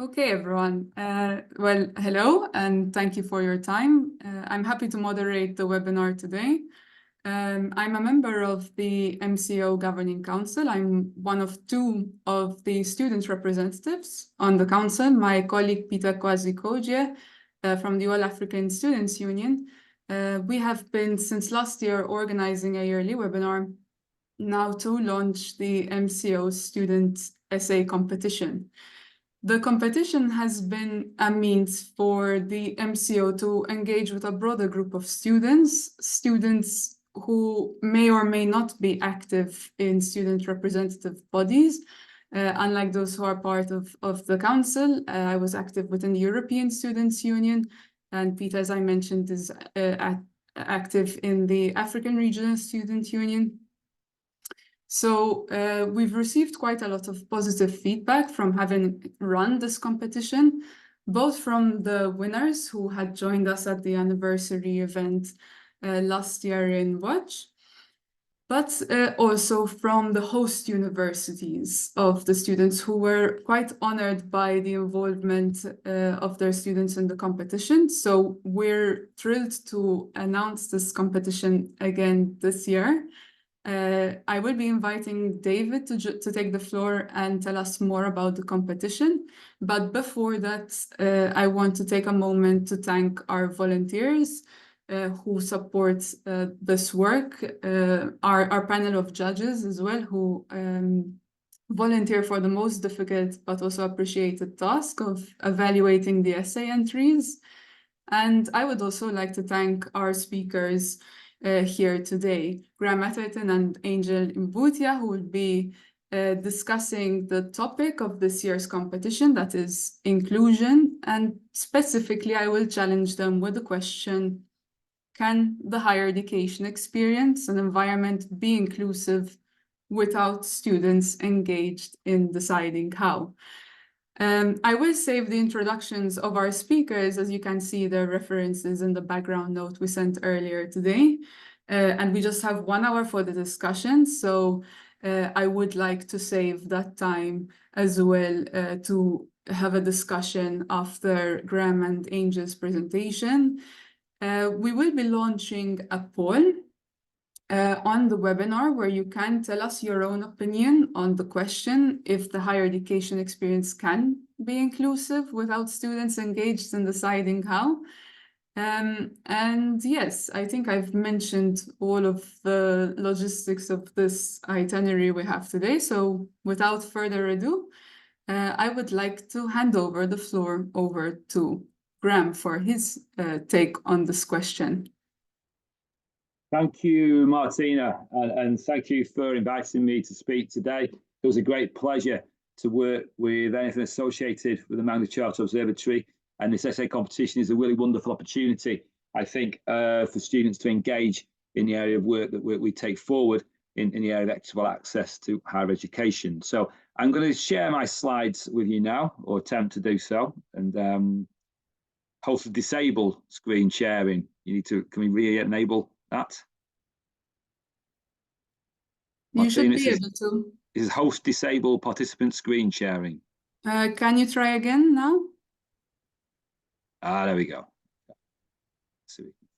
Okay, everyone. Well, hello, and thank you for your time. I'm happy to moderate the webinar today. I'm a member of the MCO Governing Council. I'm one of two of the student representatives on the council. My colleague Peter Kwasi-Koje from the All African Students Union. We have been, since last year, organizing a yearly webinar now to launch the MCO Student Essay Competition. The competition has been a means for the MCO to engage with a broader group of students who may or may not be active in student representative bodies. Unlike those who are part of the council, I was active within the European Students' Union, and Peter, as I mentioned, is active in the African Regional Student Union. So we've received quite a lot of positive feedback from having run this competition, both from the winners who had joined us at the anniversary event last year in Watch, but also from the host universities of the students who were quite honored by the involvement of their students in the competition. So we're thrilled to announce this competition again this year. I will be inviting David to take the floor and tell us more about the competition. But before that, I want to take a moment to thank our volunteers who support this work, our panel of judges as well, who volunteer for the most difficult but also appreciated task of evaluating the essay entries. And I would also like to thank our speakers here today, Graham Atherton and Angel Mbutia, who will be discussing the topic of this year's competition, that is inclusion. And specifically, I will challenge them with the question, can the higher education experience and environment be inclusive without students engaged in deciding how? I will save the introductions of our speakers, as you can see the references in the background note we sent earlier today. And we just have 1 hour for the discussion, so I would like to save that time as well to have a discussion after Graham and Angel's presentation. We will be launching a poll on the webinar where you can tell us your own opinion on the question if the higher education experience can be inclusive without students engaged in deciding how. And yes, I think I've mentioned all of the logistics of this itinerary we have today. So without further ado, I would like to hand over the floor over to Graham for his take on this question. Thank you, Martina, and thank you for inviting me to speak today. It was a great pleasure to work with anything associated with the Magna Charta Observatory, and this essay competition is a really wonderful opportunity, I think, for students to engage in the area of work that we take forward in the area of equitable access to higher education. So I'm going to share my slides with you now, or attempt to do so, and host disable screen sharing. Can we re-enable that? You should be able to. This is host disable participant screen sharing. Can you try again now? There we go. Let's see what we can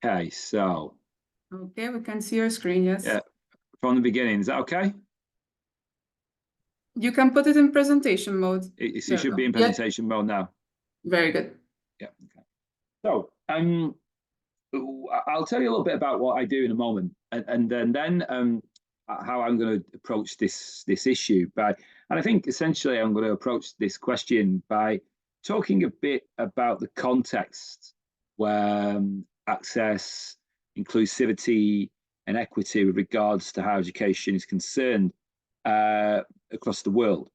find. Okay, so. Okay, we can see your screen, yes. Yeah, from the beginning, is that okay? You can put it in presentation mode. It should be in presentation mode now. Very good. Yeah, okay. So, I'll tell you a little bit about what I do in a moment, and then how I'm going to approach this issue. And I think essentially I'm going to approach this question by talking a bit about the context where access, inclusivity, and equity with regards to higher education is concerned across the world.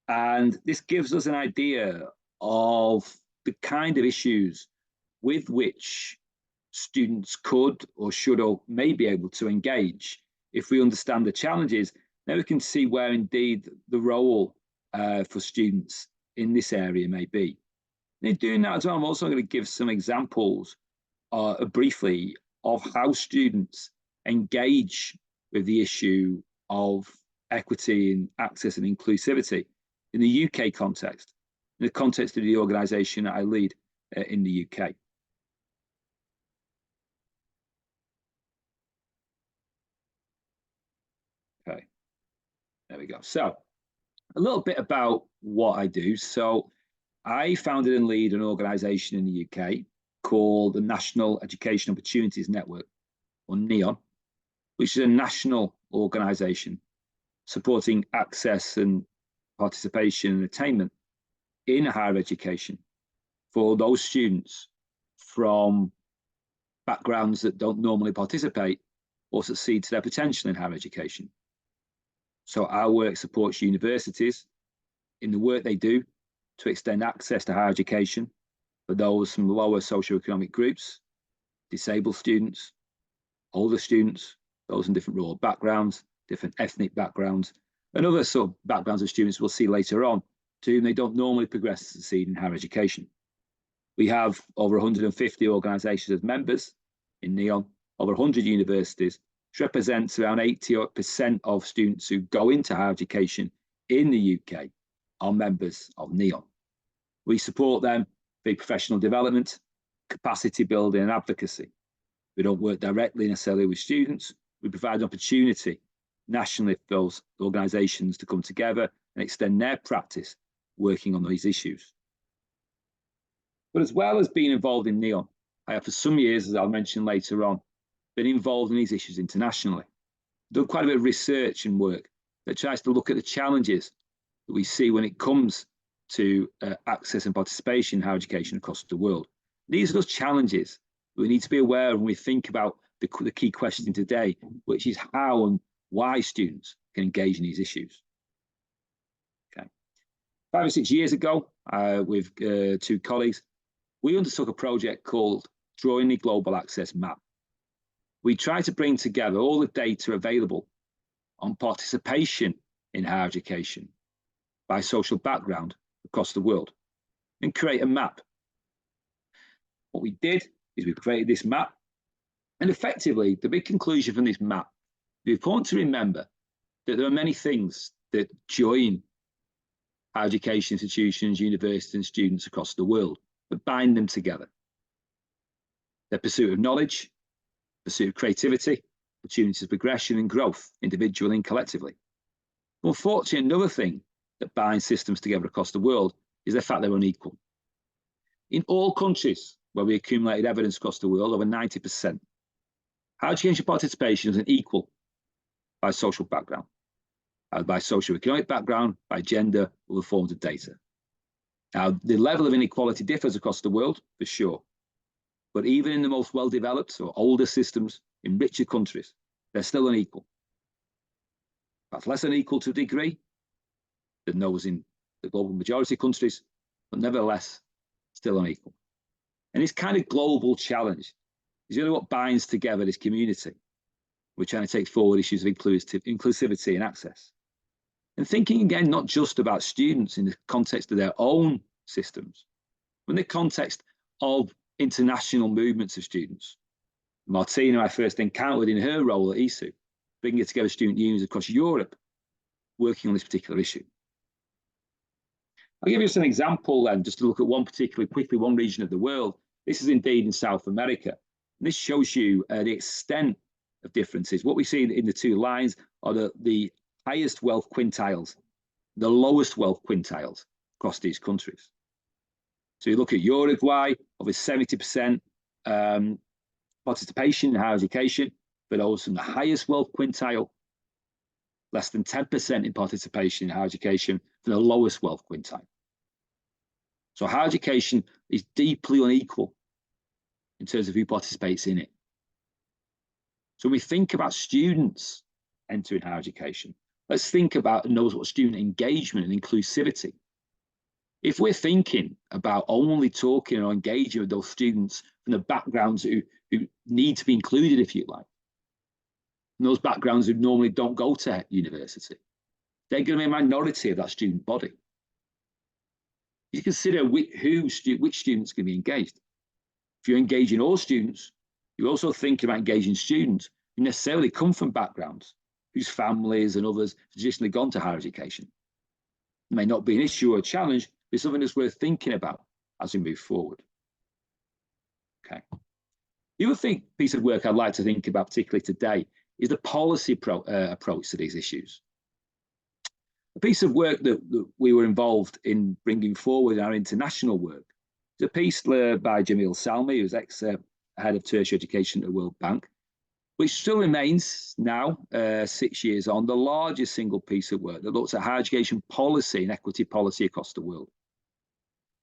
And this gives us an idea of the kind of issues with which students could or should or may be able to engage. If we understand the challenges, then we can see where indeed the role for students in this area may be. And in doing that as well, I'm also going to give some examples briefly of how students engage with the issue of equity and access and inclusivity in the UK context, in the context of the organisation that I lead in the UK. Okay, there we go. So a little bit about what I do. So I founded and lead an organisation in the UK called the National Education Opportunities Network, or NEON, which is a national organisation supporting access and participation and attainment in higher education for those students from backgrounds that don't normally participate or succeed to their potential in higher education. So our work supports universities in the work they do to extend access to higher education for those from lower socioeconomic groups, disabled students, older students, those in different rural backgrounds, different ethnic backgrounds, and other sort of backgrounds of students we'll see later on, to whom they don't normally progress to succeed in higher education. We have over 150 organisations as members in NEON, over 100 universities, which represents around 80% of students who go into higher education in the UK are members of NEON. We support them through professional development, capacity building and advocacy. We don't work directly necessarily with students. We provide an opportunity nationally for those organisations to come together and extend their practice working on these issues. But as well as being involved in NEON, I have for some years, as I'll mention later on, been involved in these issues internationally. I've done quite a bit of research and work that tries to look at the challenges that we see when it comes to access and participation in higher education across the world. These are those challenges that we need to be aware of when we think about the key question today, which is how and why students can engage in these issues. Okay. 5 or 6 years ago, with 2 colleagues, we undertook a project called Drawing the Global Access Map. We tried to bring together all the data available on participation in higher education by social background across the world and create a map. What we did is we created this map, and effectively the big conclusion from this map, it's important to remember that there are many things that join higher education institutions, universities and students across the world that bind them together. Their pursuit of knowledge, pursuit of creativity, opportunities of progression and growth, individually and collectively. But unfortunately, another thing that binds systems together across the world is the fact they're unequal. In all countries where we accumulated evidence across the world, over 90%, higher education participation is unequal by social background, by socioeconomic background, by gender, other forms of data. Now, the level of inequality differs across the world, for sure. But even in the most well-developed or older systems in richer countries, they're still unequal. Perhaps less unequal to a degree than those in the global majority of countries, but nevertheless, still unequal. And this kind of global challenge is really what binds together this community. We're trying to take forward issues of inclusivity and access. And thinking again, not just about students in the context of their own systems, but in the context of international movements of students. Martina, I first encountered in her role at ESU, bringing together student unions across Europe, working on this particular issue. I'll give you just an example then, just to look at one region of the world. This is indeed in South America. And this shows you the extent of differences. What we see in the 2 lines are the highest wealth quintiles, the lowest wealth quintiles across these countries. So you look at Uruguay, over 70% participation in higher education, but those from the highest wealth quintile, less than 10% in participation in higher education for the lowest wealth quintile. So higher education is deeply unequal in terms of who participates in it. So when we think about students entering higher education, let's think about and know what student engagement and inclusivity. If we're thinking about only talking or engaging with those students from the backgrounds who need to be included, if you like, and those backgrounds who normally don't go to university, they're going to be a minority of that student body. You consider which students can be engaged. If you're engaging all students, you're also thinking about engaging students who necessarily come from backgrounds whose families and others have traditionally gone to higher education. It may not be an issue or a challenge, but it's something that's worth thinking about as we move forward. Okay. The other piece of work I'd like to think about, particularly today, is the policy approach to these issues. A piece of work that we were involved in bringing forward in our international work is a piece by Jamil Salmi, who's ex-head of tertiary education at the World Bank, which still remains now, 6 years on, the largest single piece of work that looks at higher education policy and equity policy across the world.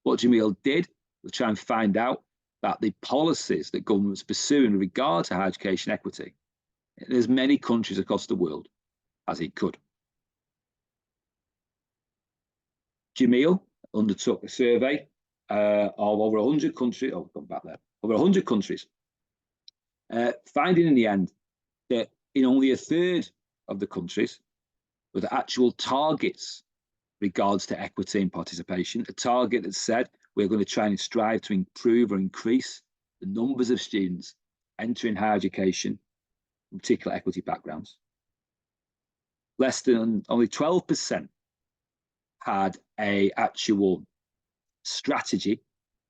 What Jamil did was try and find out about the policies that governments pursue in regard to higher education equity in as many countries across the world as he could. Jamil undertook a survey of over 100 countries, over 100 countries, finding in the end that in only a third of the countries were the actual targets regards to equity and participation, a target that said we're going to try and strive to improve or increase the numbers of students entering higher education, in particular equity backgrounds. Less than only 12% had an actual strategy,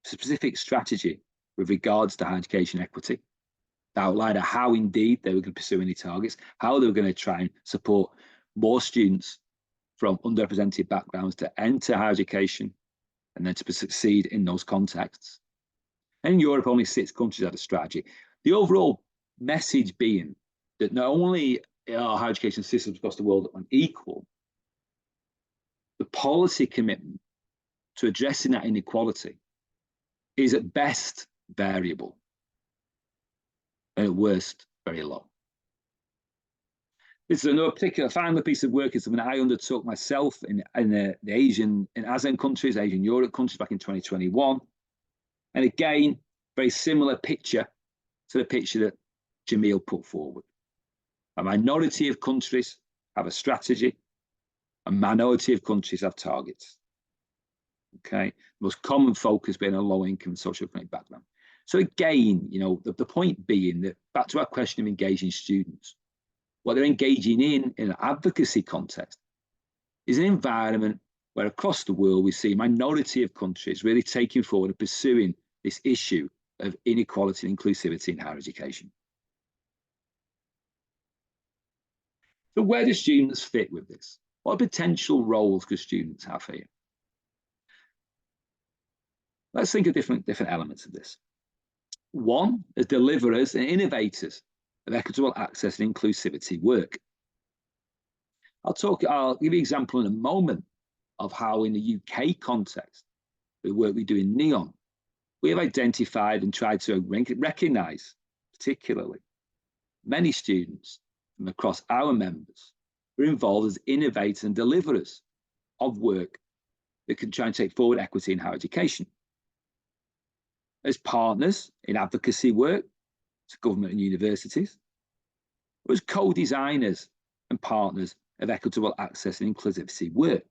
specific strategy with regards to higher education equity, that outlined how indeed they were going to pursue any targets, how they were going to try and support more students from underrepresented backgrounds to enter higher education and then to succeed in those contexts. And in Europe, only 6 countries had a strategy. The overall message being that not only are higher education systems across the world unequal, the policy commitment to addressing that inequality is at best variable and at worst very low. This is another particular final piece of work. Is something I undertook myself in the ASEAN countries, Asian Europe countries back in 2021. And again, very similar picture to the picture that Jamil put forward. A minority of countries have a strategy, a minority of countries have targets. Okay, the most common focus being a low income and socioeconomic background. So again, you know, the point being that back to our question of engaging students, what they're engaging in an advocacy context is an environment where across the world we see a minority of countries really taking forward and pursuing this issue of inequality and inclusivity in higher education. So where do students fit with this? What potential roles could students have here? Let's think of different elements of this. One, as deliverers and innovators of equitable access and inclusivity work. I'll give you an example in a moment of how in the UK context, the work we do in NEON, we have identified and tried to recognise particularly many students from across our members who are involved as innovators and deliverers of work that can try and take forward equity in higher education. As partners in advocacy work to government and universities, or as co-designers and partners of equitable access and inclusivity work.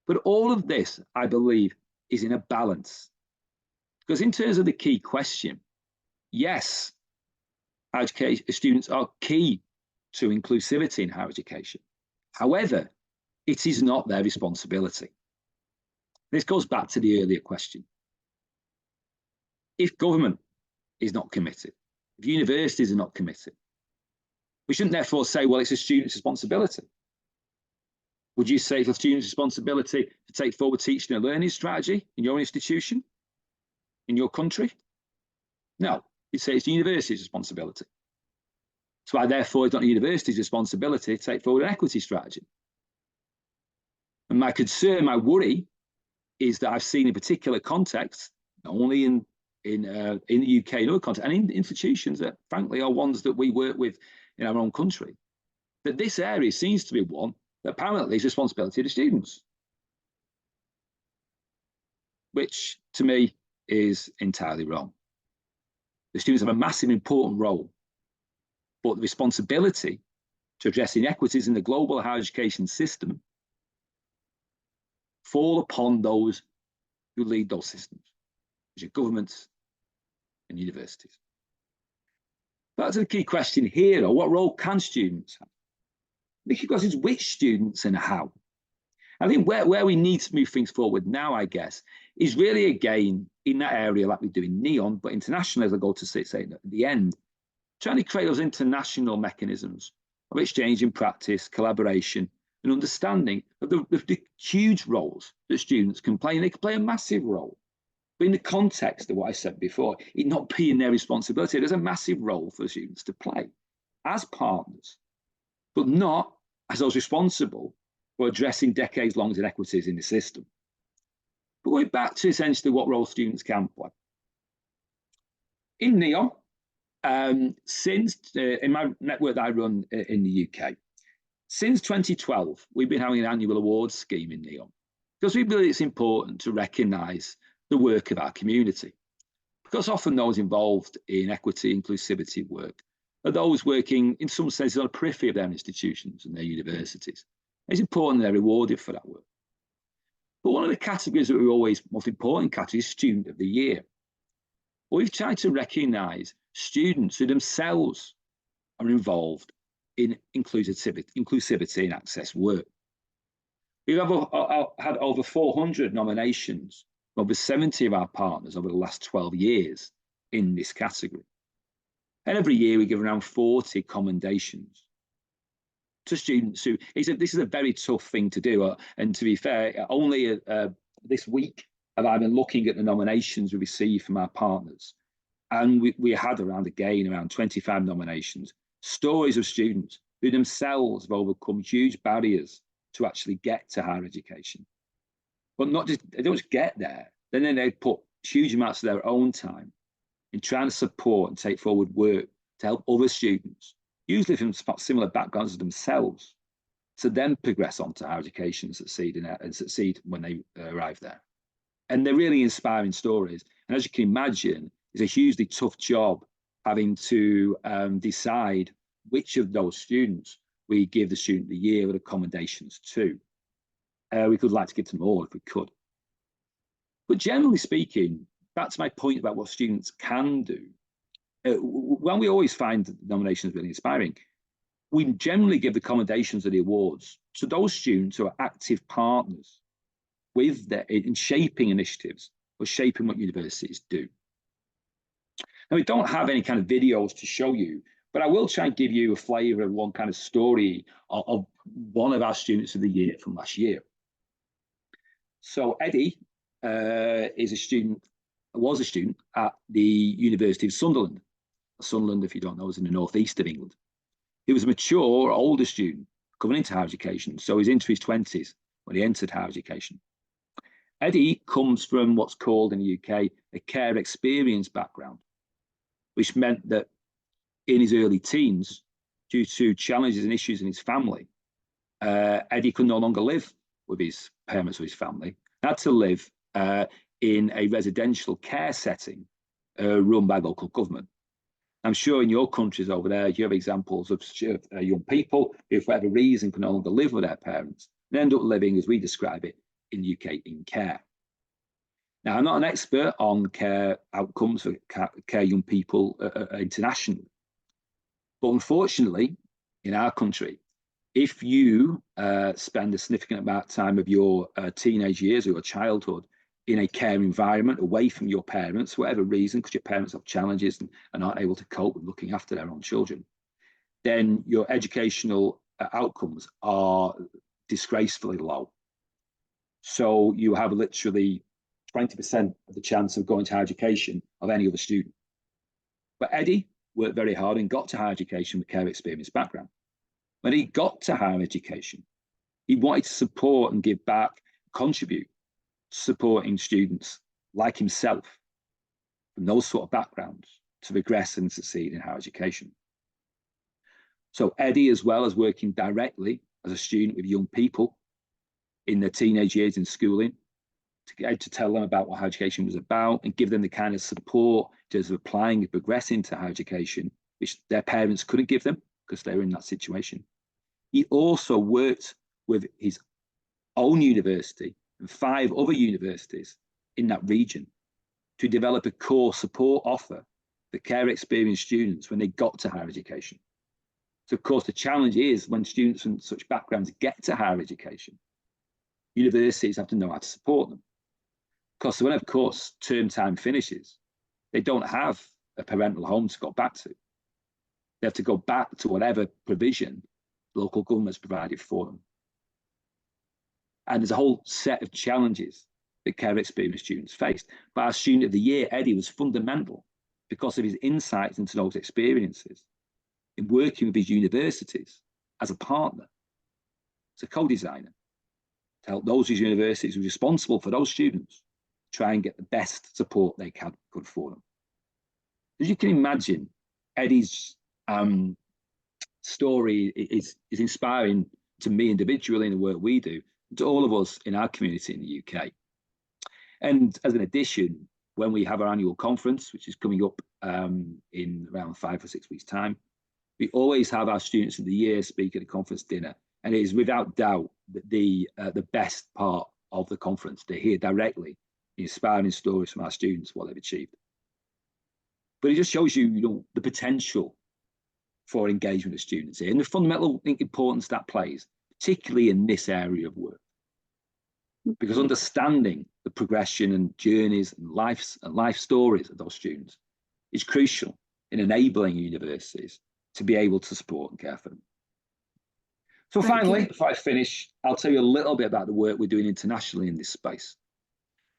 But all of this, I believe, is in a balance. Because in terms of the key question, yes, education students are key to inclusivity in higher education. However, it is not their responsibility. This goes back to the earlier question. If government is not committed, if universities are not committed, we shouldn't therefore say, well, it's a student's responsibility. Would you say it's a student's responsibility to take forward teaching and learning strategy in your institution, in your country? No, you'd say it's the university's responsibility. So therefore, it's not the university's responsibility to take forward an equity strategy. And my concern, my worry, is that I've seen in particular contexts, not only in the UK and other contexts, and in institutions that frankly are ones that we work with in our own country, that this area seems to be one that apparently is responsibility of the students, which to me is entirely wrong. The students have a massive important role, but the responsibility to address inequities in the global higher education system fall upon those who lead those systems, which are governments and universities. That's the key question here. What role can students have? The key question is which students and how. I think where we need to move things forward now, I guess, is really, again, in that area like we do in NEON, but internationally, as I go to say at the end, trying to create those international mechanisms of exchange in practice, collaboration, and understanding of the huge roles that students can play. And they can play a massive role. But in the context of what I said before, it not being their responsibility, there's a massive role for students to play as partners, but not as those responsible for addressing decades-long inequities in the system. But going back to essentially what role students can play. In NEON, since in my network that I run in the UK, since 2012, we've been having an annual awards scheme in NEON because we believe it's important to recognise the work of our community. Because often those involved in equity, inclusivity work are those working in some senses on the periphery of their institutions and their universities. It's important they're rewarded for that work. But one of the categories that we're always most important category is Student of the Year. We've tried to recognise students who themselves are involved in inclusivity and access work. We've had over 400 nominations, over 70 of our partners over the last 12 years in this category. And every year we give around 40 commendations to students who, this is a very tough thing to do. And to be fair, only this week have I been looking at the nominations we received from our partners. And we had around 25 nominations, stories of students who themselves have overcome huge barriers to actually get to higher education. But not just, they don't just get there, then they put huge amounts of their own time in trying to support and take forward work to help other students, usually from similar backgrounds as themselves, to then progress on to higher education and succeed when they arrive there. And they're really inspiring stories. And as you can imagine, it's a hugely tough job having to decide which of those students we give the Student of the Year with accommodations to. We could like to give them all if we could. But generally speaking, back to my point about what students can do, when we always find the nominations really inspiring, we generally give the commendations of the awards to those students who are active partners with in shaping initiatives or shaping what universities do. Now, we don't have any kind of videos to show you, but I will try and give you a flavour of one kind of story of one of our Students of the Year from last year. So Eddie was a student at the University of Sunderland. Sunderland, if you don't know, is in the northeast of England. He was a mature, older student coming into higher education, so he's into his 20s when he entered higher education. Eddie comes from what's called in the UK a care experience background, which meant that in his early teens, due to challenges and issues in his family, Eddie could no longer live with his parents or his family, had to live in a residential care setting run by local government. I'm sure in your countries over there, you have examples of young people who, for whatever reason, can no longer live with their parents and end up living, as we describe it, in the UK, in care. Now, I'm not an expert on care outcomes for care young people internationally, but unfortunately, in our country, if you spend a significant amount of time of your teenage years or your childhood in a care environment away from your parents, for whatever reason, because your parents have challenges and aren't able to cope with looking after their own children, then your educational outcomes are disgracefully low. So you have literally 20% of the chance of going to higher education of any other student. But Eddie worked very hard and got to higher education with care experience background. When he got to higher education, he wanted to support and give back, contribute to supporting students like himself from those sort of backgrounds to progress and succeed in higher education. So Eddie, as well as working directly as a student with young people in their teenage years in schooling, to tell them about what higher education was about and give them the kind of support in terms of applying and progressing to higher education, which their parents couldn't give them because they were in that situation. He also worked with his own university and 5 other universities in that region to develop a core support offer for care experienced students when they got to higher education. So of course, the challenge is when students from such backgrounds get to higher education, universities have to know how to support them. Because when, of course, term time finishes, they don't have a parental home to go back to. They have to go back to whatever provision local governments provided for them. And there's a whole set of challenges that care experienced students faced. But our Student of the Year, Eddie, was fundamental because of his insights into those experiences in working with his universities as a partner, as a co-designer, to help those universities who are responsible for those students try and get the best support they could for them. As you can imagine, Eddie's story is inspiring to me individually in the work we do, to all of us in our community in the UK. And as an addition, when we have our annual conference, which is coming up in around 5 or 6 weeks' time, we always have our Students of the Year speak at the conference dinner. And it is without doubt the best part of the conference to hear directly the inspiring stories from our students, what they've achieved. But it just shows you, the potential for engagement of students here and the fundamental importance that plays, particularly in this area of work. Because understanding the progression and journeys and life stories of those students is crucial in enabling universities to be able to support and care for them. So finally, before I finish, I'll tell you a little bit about the work we're doing internationally in this space.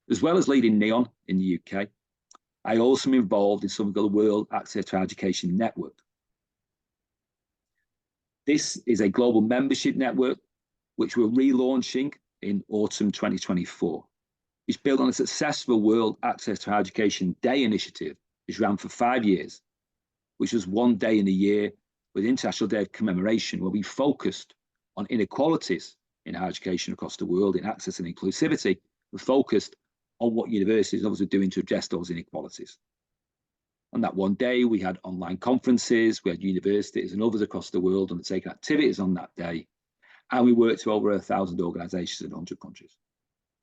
As well as leading NEON in the UK, I also am involved in something called the World Access to Education Network. This is a global membership network, which we're relaunching in autumn 2024. It's built on a successful World Access to Education Day initiative, which ran for 5 years, which was one day in the year with International Day of Commemoration, where we focused on inequalities in higher education across the world, in access and inclusivity. We focused on what universities and others are doing to address those inequalities. On that one day, we had online conferences, we had universities and others across the world undertaking activities on that day, and we worked with over 1,000 organisations in 100 countries.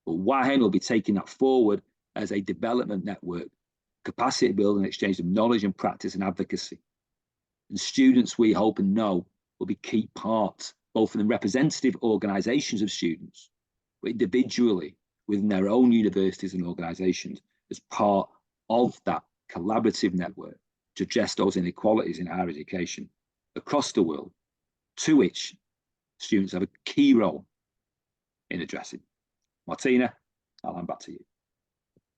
But WAHEN will be taking that forward as a development network, capacity building, exchange of knowledge and practice and advocacy. And students, we hope and know, will be key parts, both in the representative organisations of students, but individually within their own universities and organisations as part of that collaborative network to address those inequalities in higher education across the world, to which students have a key role in addressing. Martina, I'll hand back to you.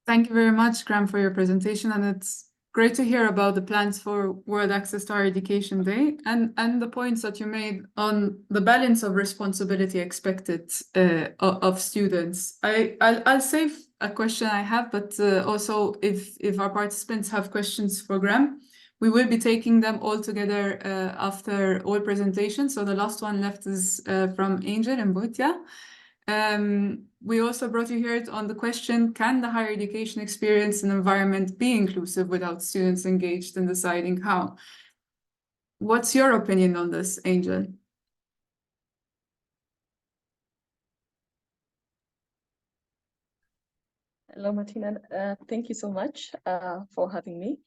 Thank you very much, Graham, for your presentation. And it's great to hear about the plans for World Access to Higher Education Day and the points that you made on the balance of responsibility expected of students. I'll save a question I have, but also if our participants have questions for Graham, we will be taking them all together after all presentations. So the last one left is from Angel and Bhutia. We also brought you here on the question, can the higher education experience and environment be inclusive without students engaged in deciding how? What's your opinion on this, Angel? Hello, Martina. Thank you so much for having me.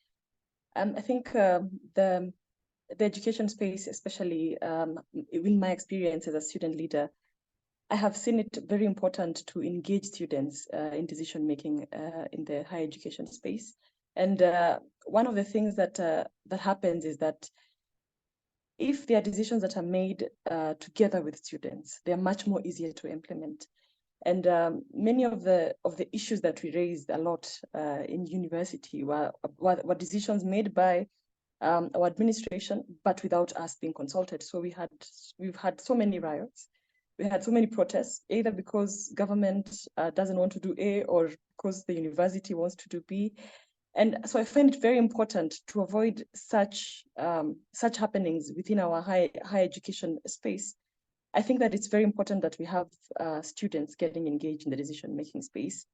I think the education space, especially in my experience as a student leader, I have seen it very important to engage students in decision-making in the higher education space. And one of the things that that happens is that if there are decisions that are made together with students, they are much more easier to implement. And many of the issues that we raised a lot in university were decisions made by our administration, but without us being consulted. So we've had so many riots. We had so many protests, either because government doesn't want to do A or because the university wants to do B. And so I find it very important to avoid such happenings within our higher education space. I think that it's very important that we have students getting engaged in the decision-making space.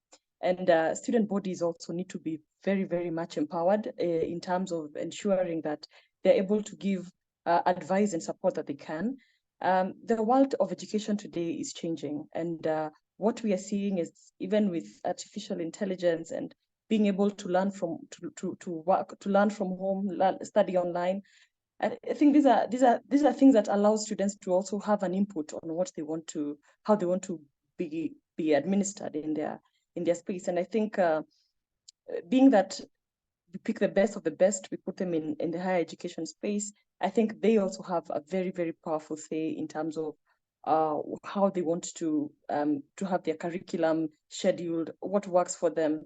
And student bodies also need to be very, very much empowered in terms of ensuring that they're able to give advice and support that they can. The world of education today is changing, and what we are seeing is, even with artificial intelligence and being able to learn from learn from home, study online, I think these are things that allow students to also have an input on what they want to, how they want to be administered in their space. And I think being that we pick the best of the best, we put them in the higher education space, I think they also have a very, very powerful say in terms of how they want to have their curriculum scheduled, what works for them.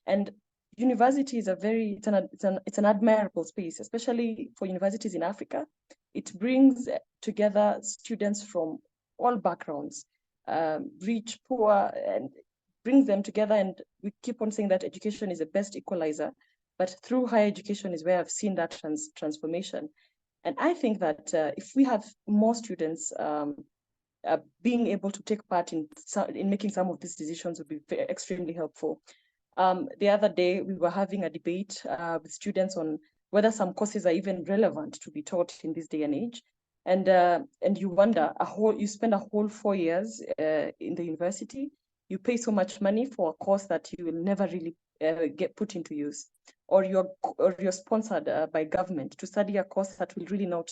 And university is it's an admirable space, especially for universities in Africa. It brings together students from all backgrounds, rich, poor, and brings them together. And we keep on saying that education is the best equalizer, but through higher education is where I've seen that transformation. And I think that if we have more students being able to take part in making some of these decisions would be extremely helpful. The other day, we were having a debate with students on whether some courses are even relevant to be taught in this day and age. And you wonder, you spend a whole 4 years in the university, you pay so much money for a course that you will never really get put into use, or you're sponsored by government to study a course that will really not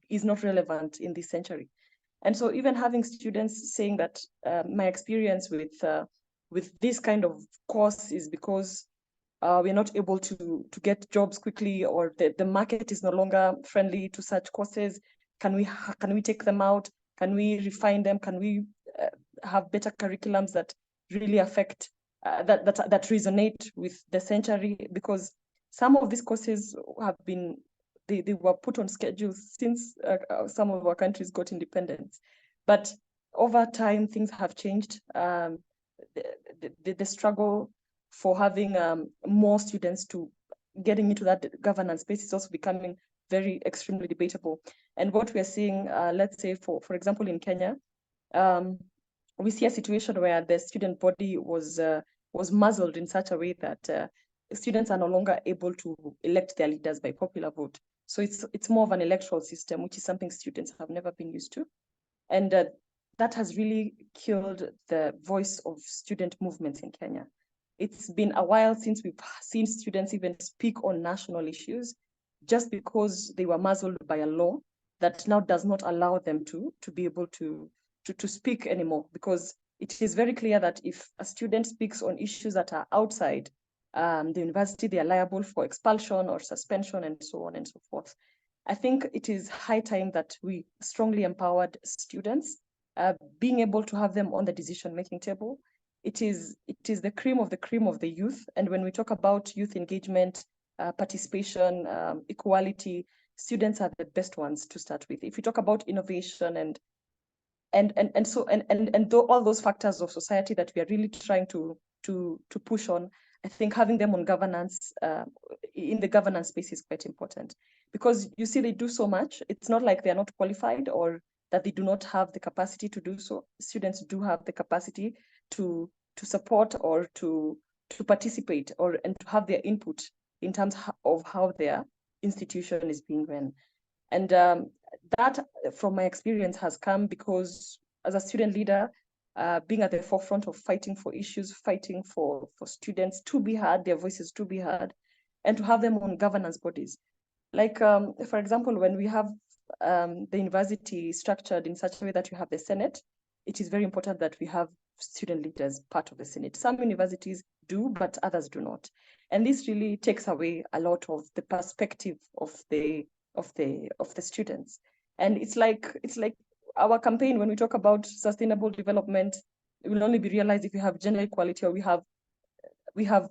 is not relevant in this century. And so even having students saying that my experience with this kind of course is because we're not able to get jobs quickly, or the market is no longer friendly to such courses. Can we take them out? Can we refine them? Can we have better curriculums that really affect that resonate with the century? Because some of these courses have been they were put on schedules since some of our countries got independence, but over time things have changed. The struggle for having more students to getting into that governance space is also becoming very extremely debatable. And what we are seeing, let's say for example in Kenya, we see a situation where the student body was muzzled in such a way that students are no longer able to elect their leaders by popular vote. So it's more of an electoral system, which is something students have never been used to. And that has really killed the voice of student movements in Kenya. It's been a while since we've seen students even speak on national issues, just because they were muzzled by a law that now does not allow them to be able to speak anymore, because it is very clear that if a student speaks on issues that are outside the university, they are liable for expulsion or suspension and so on and so forth. I think it is high time that we strongly empowered students, being able to have them on the decision-making table. It is the cream of the youth. And when we talk about youth engagement, participation, equality, students are the best ones to start with. If we talk about innovation and all those factors of society that we are really trying to push on, I think having them on governance, in the governance space is quite important, because you see they do so much. It's not like they're not qualified or that they do not have the capacity to do so. Students do have the capacity to support or to participate and to have their input in terms of how their institution is being run. And that, from my experience, has come because as a student leader, being at the forefront of fighting for issues, fighting for students to be heard, their voices to be heard, and to have them on governance bodies. Like, for example, when we have the university structured in such a way that you have the Senate, it is very important that we have student leaders part of the Senate. Some universities do, but others do not. And this really takes away a lot of the perspective of the students. And it's like our campaign, when we talk about sustainable development, it will only be realized if we have gender equality, or we have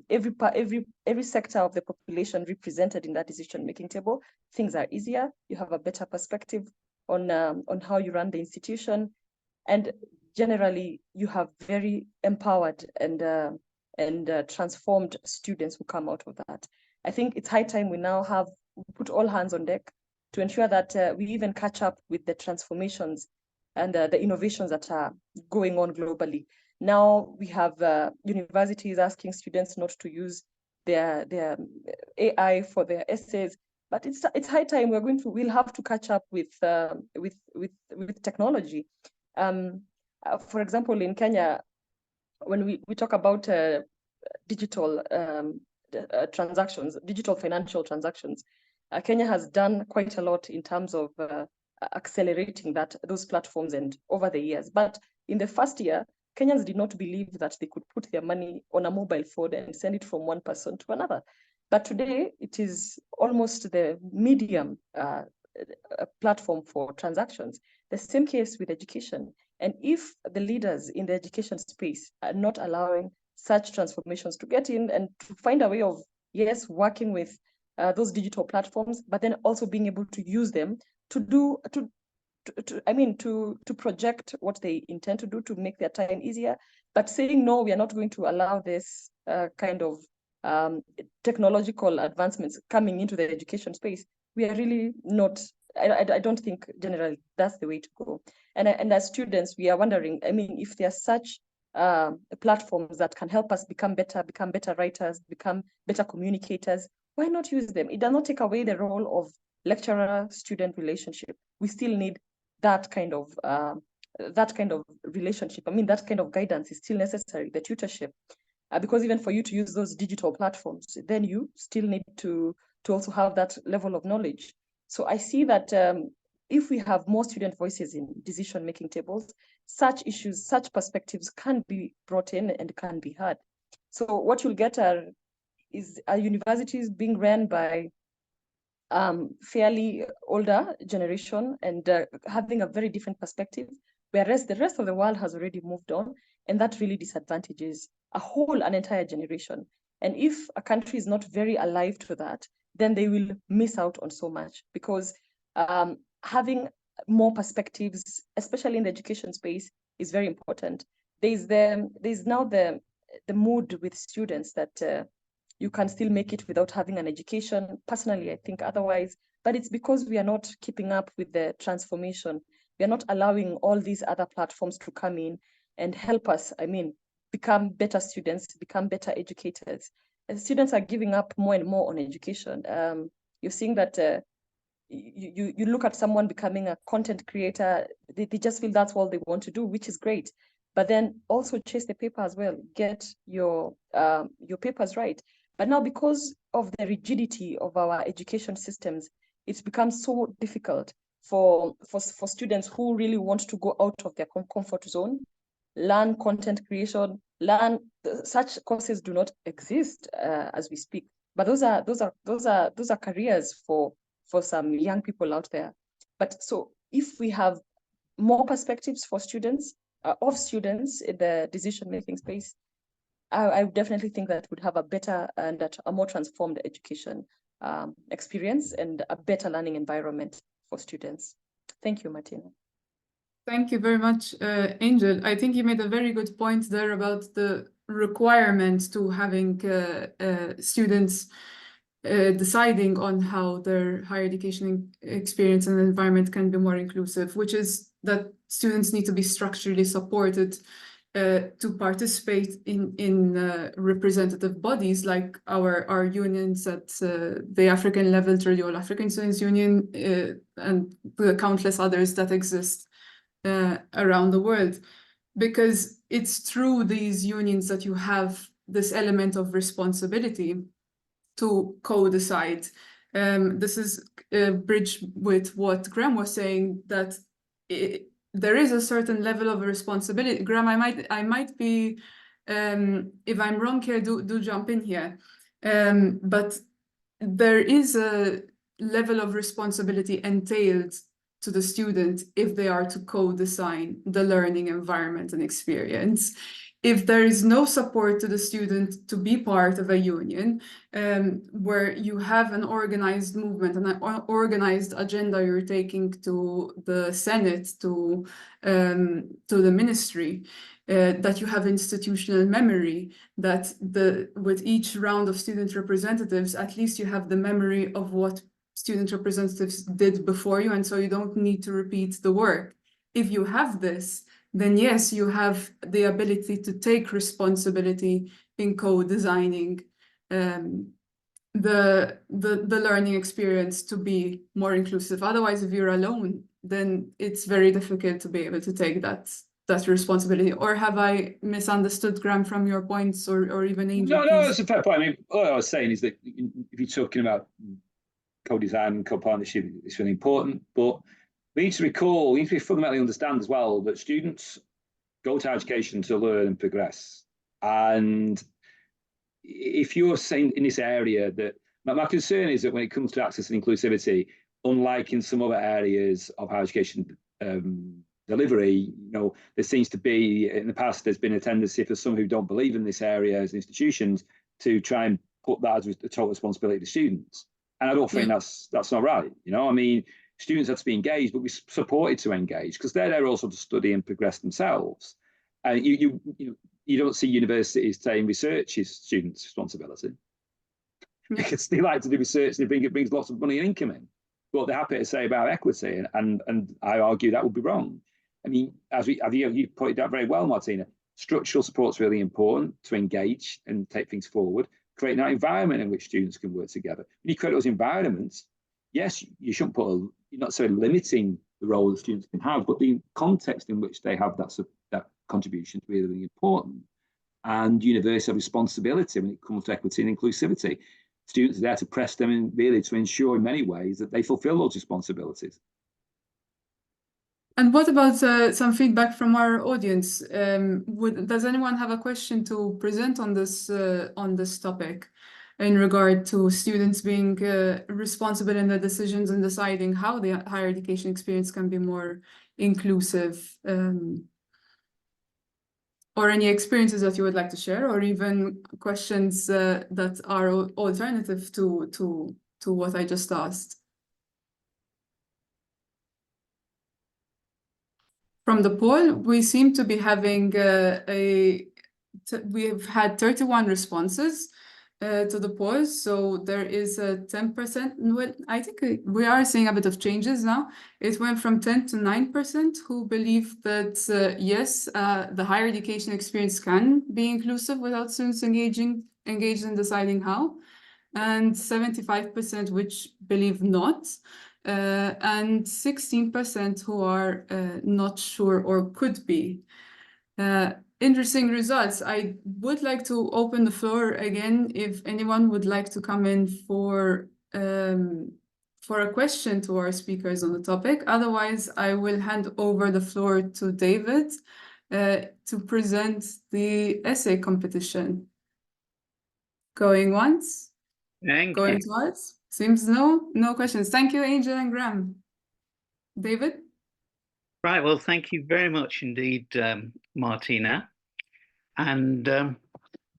every sector of the population represented in that decision-making table. Things are easier. You have a better perspective on how you run the institution, and generally you have very empowered and transformed students who come out of that. I think it's high time we now put all hands on deck to ensure that we even catch up with the transformations and the innovations that are going on globally. Now we have universities asking students not to use their AI for their essays, but it's high time we'll have to catch up with technology. For example, in Kenya, when we talk about digital transactions, digital financial transactions, Kenya has done quite a lot in terms of accelerating those platforms and over the years. But in the first year, Kenyans did not believe that they could put their money on a mobile phone and send it from one person to another. But today, it is almost the medium platform for transactions. The same case with education. And if the leaders in the education space are not allowing such transformations to get in and to find a way of, yes, working with those digital platforms, but then also being able to use them to project what they intend to do to make their time easier, but saying, no, we are not going to allow this kind of technological advancements coming into the education space. We are really not, I don't think generally that's the way to go. And as students, we are wondering, I mean, if there are such platforms that can help us become better writers, become better communicators, why not use them? It does not take away the role of lecturer-student relationship. We still need that kind of relationship. I mean, that kind of guidance is still necessary, the tutorship, because even for you to use those digital platforms, then you still need to also have that level of knowledge. So I see that if we have more student voices in decision-making tables, such issues, such perspectives can be brought in and can be heard. So what you'll get are universities being run by fairly older generation and having a very different perspective, whereas the rest of the world has already moved on, and that really disadvantages an entire generation. And if a country is not very alive to that, then they will miss out on so much, because having more perspectives, especially in the education space, is very important. There's now the mood with students that you can still make it without having an education. Personally, I think otherwise, but it's because we are not keeping up with the transformation. We are not allowing all these other platforms to come in and help us, become better students, become better educators. And students are giving up more and more on education. You're seeing that you look at someone becoming a content creator, they just feel that's all they want to do, which is great. But then also chase the paper as well, get your papers right. But now, because of the rigidity of our education systems, it's become so difficult for students who really want to go out of their comfort zone, learn content creation, such courses do not exist as we speak. But those are careers for some young people out there. But so if we have more perspectives for students, of students in the decision-making space, I definitely think that would have a better and a more transformed education experience and a better learning environment for students. Thank you, Martina. Thank you very much, Angel. I think you made a very good point there about the requirement to having students deciding on how their higher education experience and environment can be more inclusive, which is that students need to be structurally supported to participate in representative bodies like our unions at the African level, through the All-African Students Union, and the countless others that exist around the world. Because it's through these unions that you have this element of responsibility to co-decide. This is a bridge with what Graham was saying, that there is a certain level of responsibility. Graham, I might be, if I'm wrong here, do jump in here. But there is a level of responsibility entailed to the student if they are to co-design the learning environment and experience. If there is no support to the student to be part of a union, where you have an organized movement and an organized agenda you're taking to the Senate, to the ministry, that you have institutional memory, that with each round of student representatives, at least you have the memory of what student representatives did before you, and so you don't need to repeat the work. If you have this, then yes, you have the ability to take responsibility in co-designing the learning experience to be more inclusive. Otherwise, if you're alone, then it's very difficult to be able to take that that responsibility, or have I misunderstood, Graham, from your points, or even Angel? No, it's a fair point. I mean, all I was saying is that if you're talking about co-design and co-partnership, it's really important, but we need to fundamentally understand as well that students go to education to learn and progress. And if you're saying in this area that, my concern is that when it comes to access and inclusivity, unlike in some other areas of higher education delivery, there seems to be, in the past, there's been a tendency for some who don't believe in this area as institutions to try and put that as the total responsibility of the students. And I don't think that's not right. I mean, students have to be engaged, but we're supported to engage because they're there also to study and progress themselves. And you don't see universities saying research is students' responsibility. Because they like to do research and it brings lots of money and income in. What they're happy to say about equity, and I argue that would be wrong. I mean, you pointed out very well, Martina, structural support is really important to engage and take things forward, create that environment in which students can work together. When you create those environments, yes, you shouldn't you're not necessarily limiting the role that students can have, but the context in which they have that contribution is really, really important. And universities have responsibility when it comes to equity and inclusivity. Students are there to press them in, really to ensure in many ways that they fulfill those responsibilities. And what about some feedback from our audience? Does anyone have a question to present on this topic in regard to students being responsible in the decisions and deciding how the higher education experience can be more inclusive? Or any experiences that you would like to share, or even questions that are alternative to what I just asked. From the poll, we seem to be having we've had 31 responses to the poll, so there is a 10%. Well, I think we are seeing a bit of changes now. It went from 10 to 9% who believe that yes, the higher education experience can be inclusive without students engaged in deciding how, and 75% which believe not, and 16% who are not sure or could be. Interesting results. I would like to open the floor again if anyone would like to come in for a question to our speakers on the topic. Otherwise, I will hand over the floor to David to present the essay competition. Going once? Going twice? Seems no questions. Thank you, Angel and Graham. David? Right, well, thank you very much indeed, Martina. And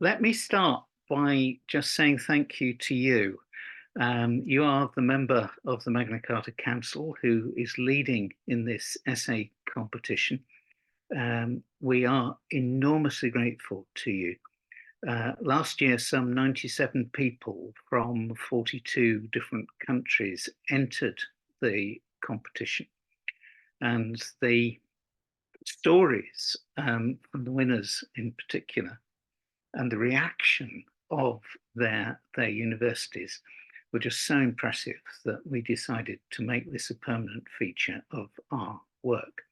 let me start by just saying thank you to you. You are the member of the Magna Carta Council who is leading in this essay competition. We are enormously grateful to you. Last year, some 97 people from 42 different countries entered the competition. And the stories from the winners in particular, and the reaction of their universities were just so impressive that we decided to make this a permanent feature of our work.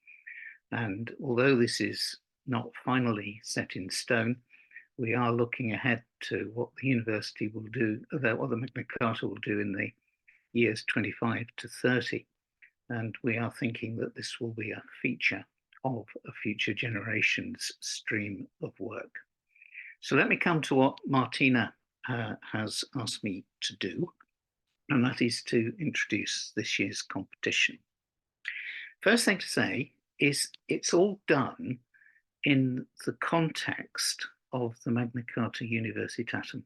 And although this is not finally set in stone, we are looking ahead to what the university will do, what the Magna Carta will do in the years 25 to 30. And we are thinking that this will be a feature of a future generation's stream of work. So let me come to what Martina has asked me to do, and that is to introduce this year's competition. First thing to say is it's all done in the context of the Magna Carta Universitatem.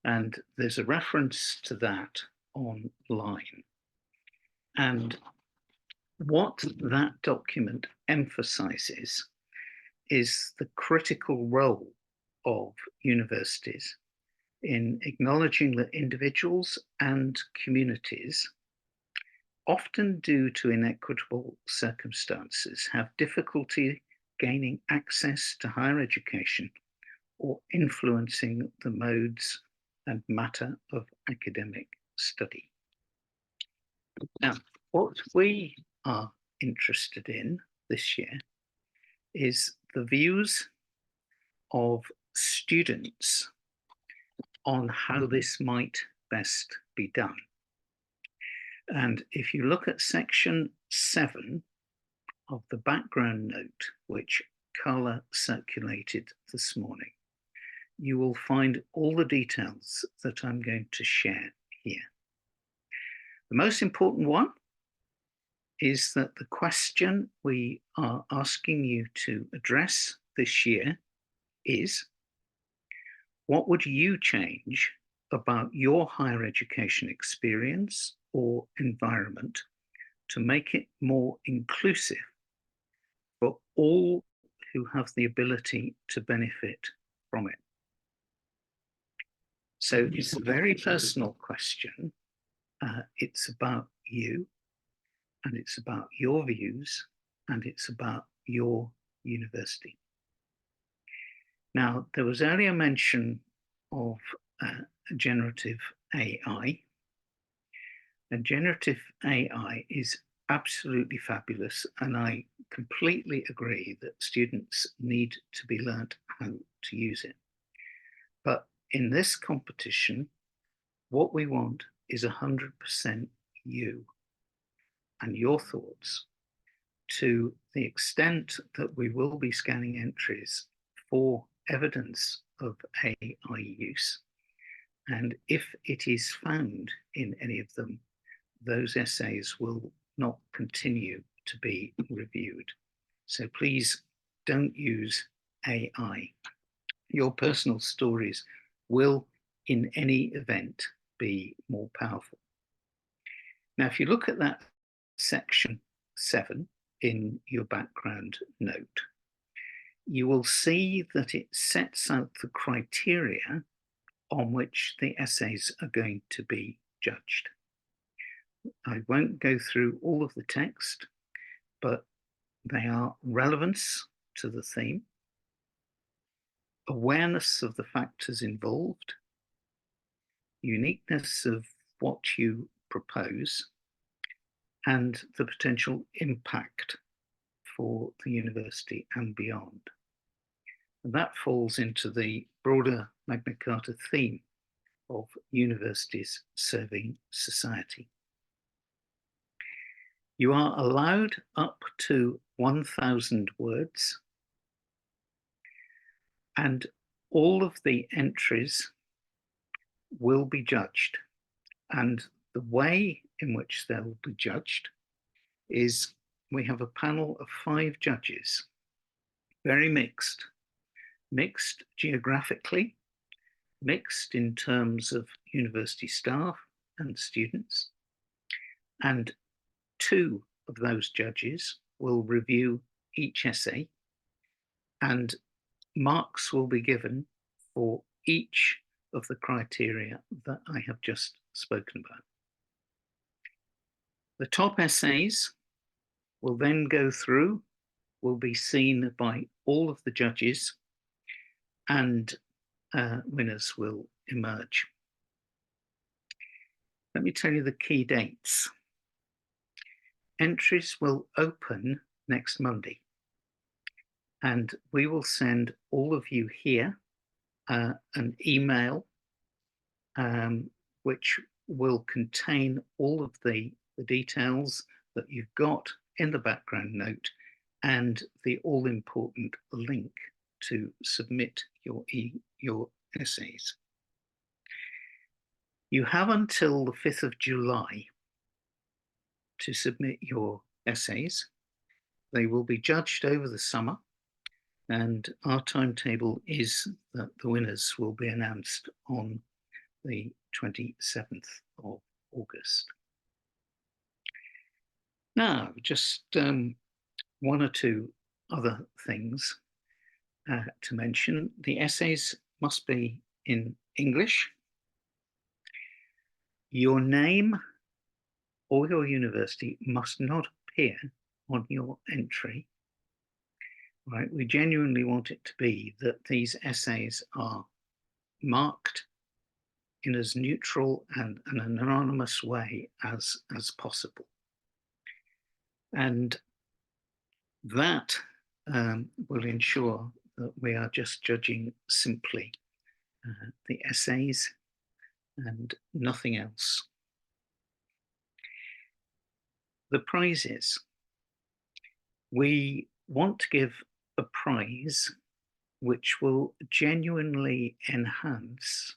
And there's a reference to that online. And what that document emphasizes is the critical role of universities in acknowledging that individuals and communities, often due to inequitable circumstances, have difficulty gaining access to higher education or influencing the modes and matter of academic study. Now, what we are interested in this year is the views of students on how this might best be done. And if you look at section 7 of the background note, which Carla circulated this morning, you will find all the details that I'm going to share here. The most important one is that the question we are asking you to address this year is, what would you change about your higher education experience or environment to make it more inclusive for all who have the ability to benefit from it? So it's a very personal question. It's about you, and it's about your views, and it's about your university. Now, there was earlier mention of generative AI. And generative AI is absolutely fabulous, and I completely agree that students need to be learnt how to use it. But in this competition, what we want is 100% you and your thoughts, to the extent that we will be scanning entries for evidence of AI use. And if it is found in any of them, those essays will not continue to be reviewed. So please don't use AI. Your personal stories will, in any event, be more powerful. Now, if you look at that section 7 in your background note, you will see that it sets out the criteria on which the essays are going to be judged. I won't go through all of the text, but they are relevance to the theme, awareness of the factors involved, uniqueness of what you propose, and the potential impact for the university and beyond. And that falls into the broader Magna Carta theme of universities serving society. You are allowed up to 1,000 words, and all of the entries will be judged. And the way in which they'll be judged is we have a panel of 5 judges, very mixed geographically, mixed in terms of university staff and students, and 2 of those judges will review each essay, and marks will be given for each of the criteria that I have just spoken about. The top essays will then go through, will be seen by all of the judges, and winners will emerge. Let me tell you the key dates. Entries will open next Monday, and we will send all of you here an email which will contain all of the details that you've got in the background note and the all-important link to submit your essays. You have until the 5th of July to submit your essays. They will be judged over the summer, and our timetable is that the winners will be announced on the 27th of August. Now, just 1 or 2 other things to mention. The essays must be in English. Your name or your university must not appear on your entry. Right? We genuinely want it to be that these essays are marked in as neutral and an anonymous way as possible. And that will ensure that we are just judging simply the essays and nothing else. The prizes. We want to give a prize which will genuinely enhance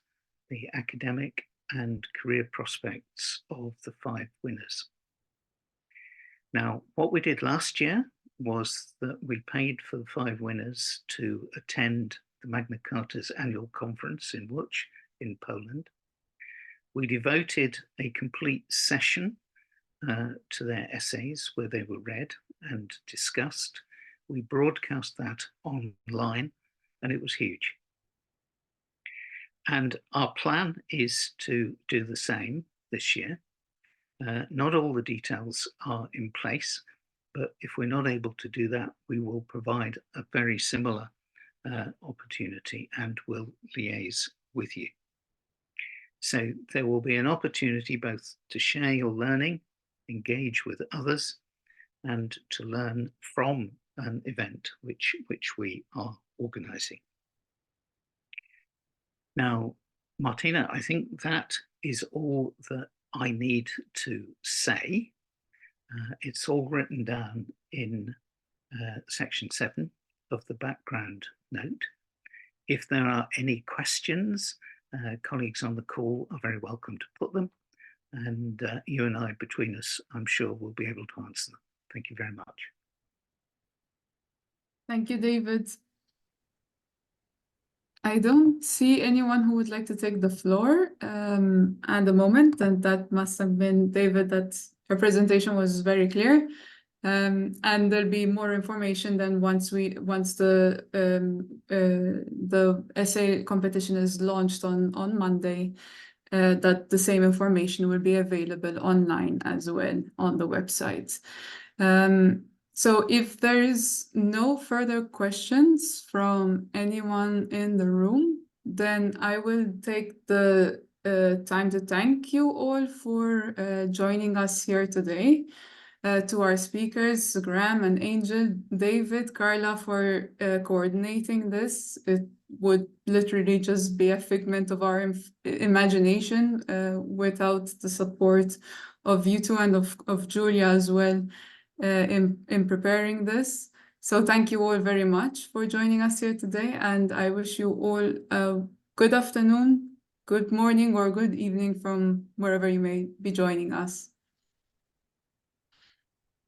the academic and career prospects of the 5 winners. Now, what we did last year was that we paid for the 5 winners to attend the Magna Carta's annual conference in Łódź in Poland. We devoted a complete session to their essays where they were read and discussed. We broadcast that online and it was huge. And our plan is to do the same this year. Not all the details are in place, but if we're not able to do that, we will provide a very similar opportunity and will liaise with you. So there will be an opportunity both to share your learning, engage with others, and to learn from an event which we are organising. Now, Martina, I think that is all that I need to say. It's all written down in section 7 of the background note. If there are any questions, colleagues on the call are very welcome to put them, and you and I, between us, I'm sure we'll be able to answer them. Thank you very much. Thank you, David. I don't see anyone who would like to take the floor at the moment, and that must have been David, that her presentation was very clear. And there'll be more information then once the essay competition is launched on Monday, that the same information will be available online as well on the website. So if there is no further questions from anyone in the room, then I will take the time to thank you all for joining us here today. To our speakers, Graham and Angel, David, Carla, for coordinating this. It would literally just be a figment of our imagination without the support of you two and of Julia as well in preparing this. So thank you all very much for joining us here today, and I wish you all a good afternoon, good morning, or good evening from wherever you may be joining us.